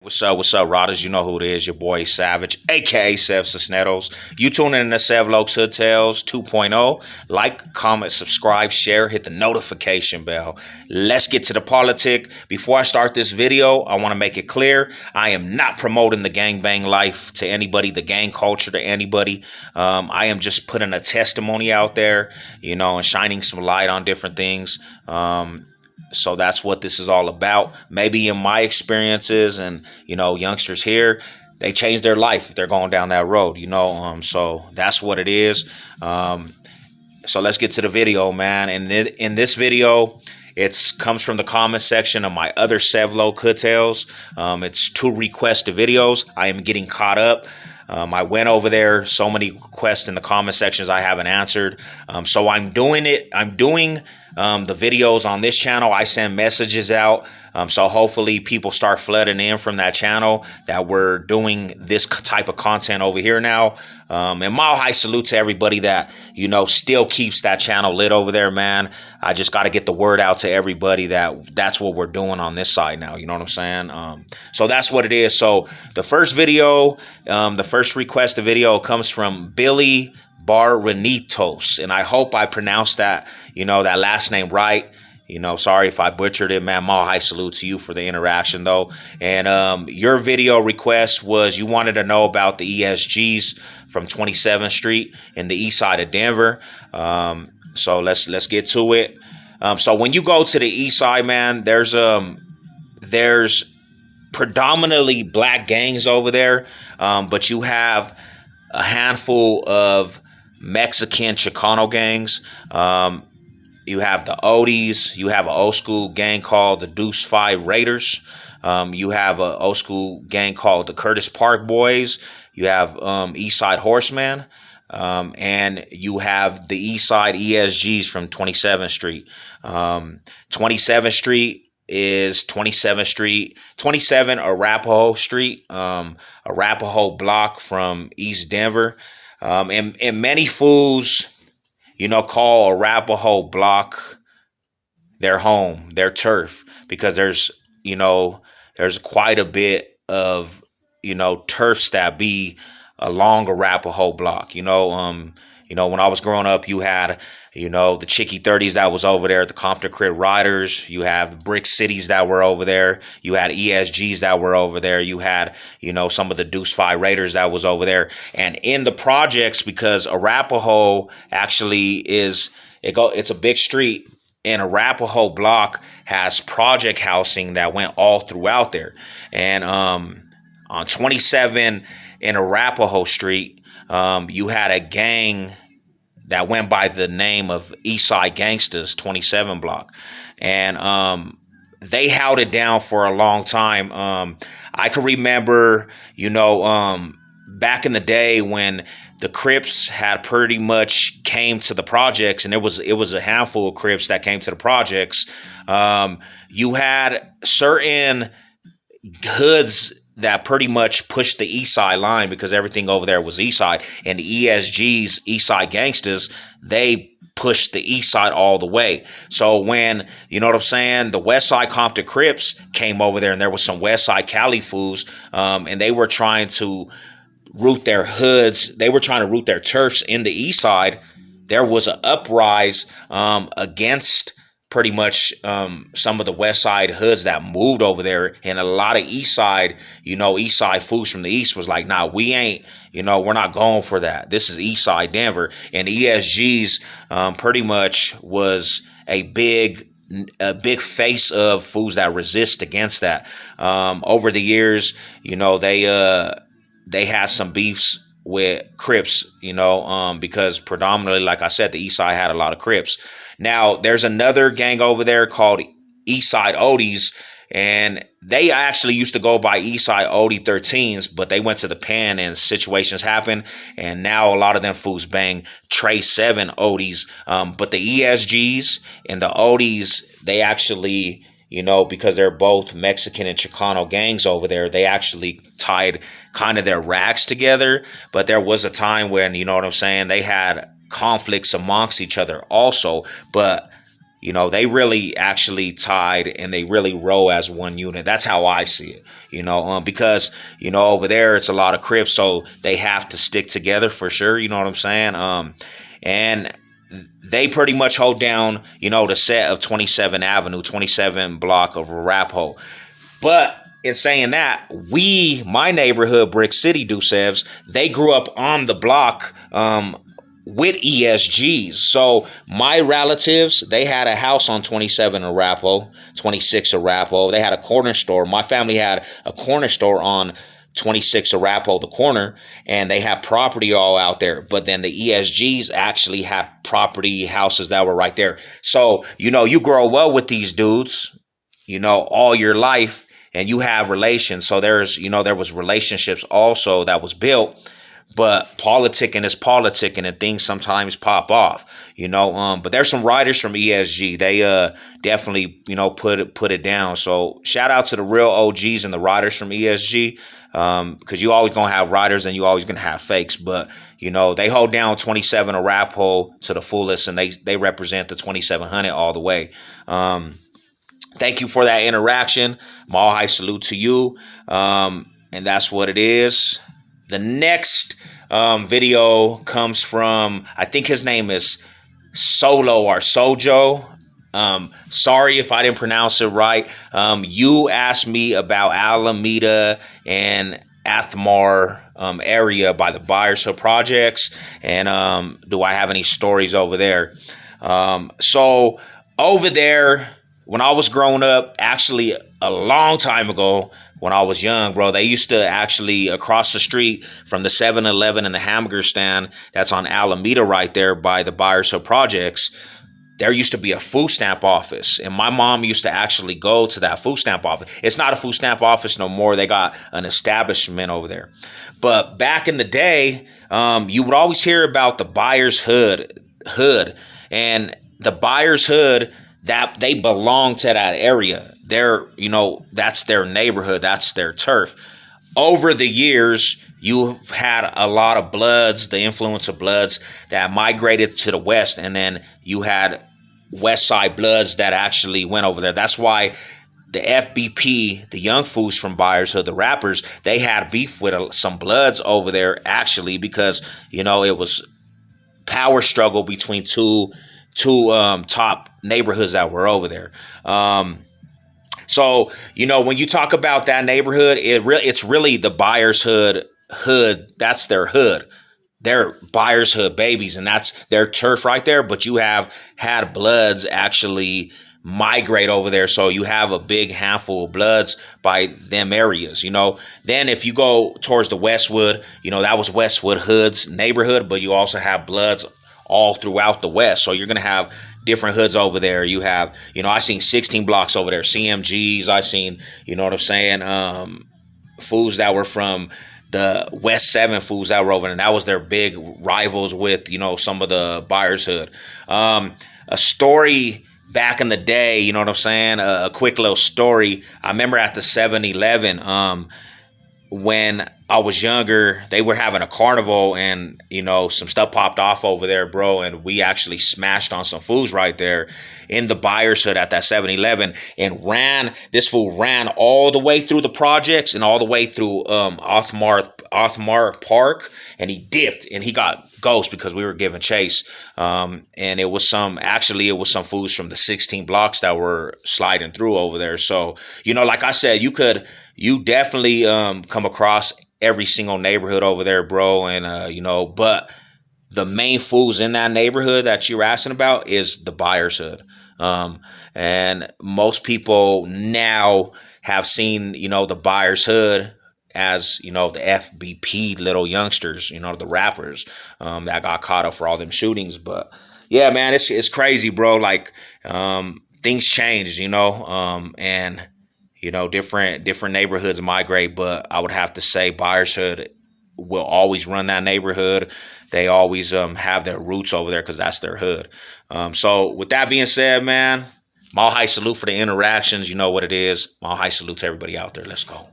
What's up, Rodders? You know who it is, your boy Savage, aka Sev Cisneros. You tune in to Sev Lokes Hood Tales 2.0. Like, comment, subscribe, share, hit the notification bell. Let's get to the politic. Before I start this video, I want to make it clear I am not promoting the gangbang life to anybody, the gang culture to anybody. I am just putting a testimony out there, and shining some light on different things. So that's what this is all about. Maybe in my experiences and, youngsters here, they change their life if they're going down that road, so that's what it is. So let's get to the video, man. And in this video, it comes from the comment section of my other Sev Lokes Hood Tales. It's 2 requested videos. I am getting caught up. I went over there, so many requests in the comment sections I haven't answered. So I'm doing it. I'm doing the videos on this channel. I send messages out. So hopefully people start flooding in from that channel that we're doing this type of content over here now. And mile high salute to everybody that, still keeps that channel lit over there, man. I just got to get the word out to everybody that that's what we're doing on this side now. You know what I'm saying? So that's what it is. So the first video, the first requested video comes from Billy Barrenitos, and I hope I pronounced that, that last name right. Sorry if I butchered it, man. Mile high salute to you for the interaction, though. And your video request was you wanted to know about the ESGs from 27th Street in the east side of Denver. So let's get to it. So when you go to the east side, man, there's predominantly black gangs over there, but you have a handful of Mexican Chicano gangs. You have the Odies. You have an old school gang called the Deuce 5 Raiders. You have an old school gang called the Curtis Park Boys. You have Eastside Horseman. And you have the Eastside ESGs from 27th Street. 27th Street is 27th Street, 27 Arapahoe Street, Arapahoe block from East Denver. And many fools, call Arapahoe block their home, their turf, because there's quite a bit of, turfs that be along Arapahoe block. When I was growing up, you had, the Chicky 30s that was over there, the Compton Crit Riders. You have Brick Cities that were over there. You had ESGs that were over there. You had, some of the Deuce 5 Raiders that was over there. And in the projects, because Arapahoe actually it's a big street, and Arapahoe block has project housing that went all throughout there. And on 27 in Arapahoe Street, you had a gang that went by the name of Eastside Gangsters 27 block. And they held it down for a long time. I can remember, back in the day when the Crips had pretty much came to the projects, and it was a handful of Crips that came to the projects. You had certain hoods that pretty much pushed the east side line, because everything over there was east side, and the ESGs, East Side Gangsters, they pushed the east side all the way. So when, the west side Compton Crips came over there, and there was some west side Cali fools, and they were trying to root their hoods, they were trying to root their turfs in the east side. There was an uprise against pretty much some of the west side hoods that moved over there, and a lot of east side, east side fools from the east was like, nah, we ain't, we're not going for that. This is east side Denver. And ESGs pretty much was a big face of fools that resist against that. Over the years, they had some beefs with Crips, because predominantly, like I said, the east side had a lot of Crips. Now, there's another gang over there called Eastside Odies, and they actually used to go by Eastside Odie 13s, but they went to the pen and situations happened, and now a lot of them fools bang Trey 7 Odies. But the ESGs and the Odies, they actually, because they're both Mexican and Chicano gangs over there, they actually tied kind of their rags together. But there was a time when, they had conflicts amongst each other also. But they really actually tied and they really roll as one unit. That's how I see it, because, over there it's a lot of Crips, so they have to stick together for sure. You know what I'm saying? And they pretty much hold down, the set of 27 Avenue, 27 block of Arapahoe. But in saying that, my neighborhood, Brick City Dusevs, they grew up on the block with ESGs. So my relatives, they had a house on 27 Arapahoe, 26 Arapahoe. They had a corner store. My family had a corner store on 26 Arapahoe, the corner, and they had property all out there. But then the ESGs actually had property houses that were right there. So, you grow well with these dudes, all your life, and you have relations. So there was relationships also that was built. But politicking is politicking, and things sometimes pop off, But there's some writers from ESG. They definitely, put it down. So shout out to the real OGs and the writers from ESG, because you always gonna have writers and you always gonna have fakes. But they hold down 27 Arapahoe to the fullest, and they represent the 2700 all the way. Thank you for that interaction. Mall high salute to you. And that's what it is. The next video comes from, I think his name is Solo or Sojo. Sorry if I didn't pronounce it right. You asked me about Alameda and Athmar area by the Byers projects, and do I have any stories over there? So over there, when I was growing up, actually a long time ago, when I was young, bro, they used to actually, across the street from the 7-Eleven and the hamburger stand that's on Alameda right there by the Byers projects, there used to be a food stamp office. And my mom used to actually go to that food stamp office. It's not a food stamp office no more. They got an establishment over there. But back in the day, you would always hear about the Byers hood. And the Byers hood, that they belong to that area. They're, that's their neighborhood. That's their turf. Over the years, you've had a lot of Bloods, the influence of Bloods that migrated to the West. And then you had West Side Bloods that actually went over there. That's why the FBP, the young fools from Byers Hood, the rappers, they had beef with some Bloods over there, actually, because, it was power struggle between two top neighborhoods that were over there. So, when you talk about that neighborhood, it's really the Byers hood. That's their hood. They're Byers hood babies, and that's their turf right there. But you have had Bloods actually migrate over there. So you have a big handful of Bloods by them areas, Then if you go towards the Westwood, that was Westwood Hood's neighborhood, but you also have Bloods all throughout the West. So you're going to have different hoods over there. You have, I seen 16 blocks over there, CMGs. I seen, what I'm saying, fools that were from the West 7 fools that were over there. And that was their big rivals with, some of the Byers hood. A story back in the day, you know what I'm saying? A quick little story. I remember at the 7-Eleven, when I was younger, they were having a carnival, and some stuff popped off over there, bro, and we actually smashed on some foods right there in the Byers hood at that 7-Eleven, and this fool ran all the way through the projects and all the way through Athmar Park, and he dipped and he got ghost because we were giving chase, and it was some fools from the 16 blocks that were sliding through over there. So like I said, you definitely come across every single neighborhood over there, bro, and but the main fools in that neighborhood that you're asking about is the Byers hood, and most people now have seen the Byers hood as the FBP little youngsters, the rappers that got caught up for all them shootings. But yeah, man, it's crazy, bro. Like things changed, and different neighborhoods migrate. But I would have to say Byers hood will always run that neighborhood. They always have their roots over there because that's their hood. So with that being said, man, Mall high salute for the interactions. You know what it is. Mall high salute to everybody out there. Let's go.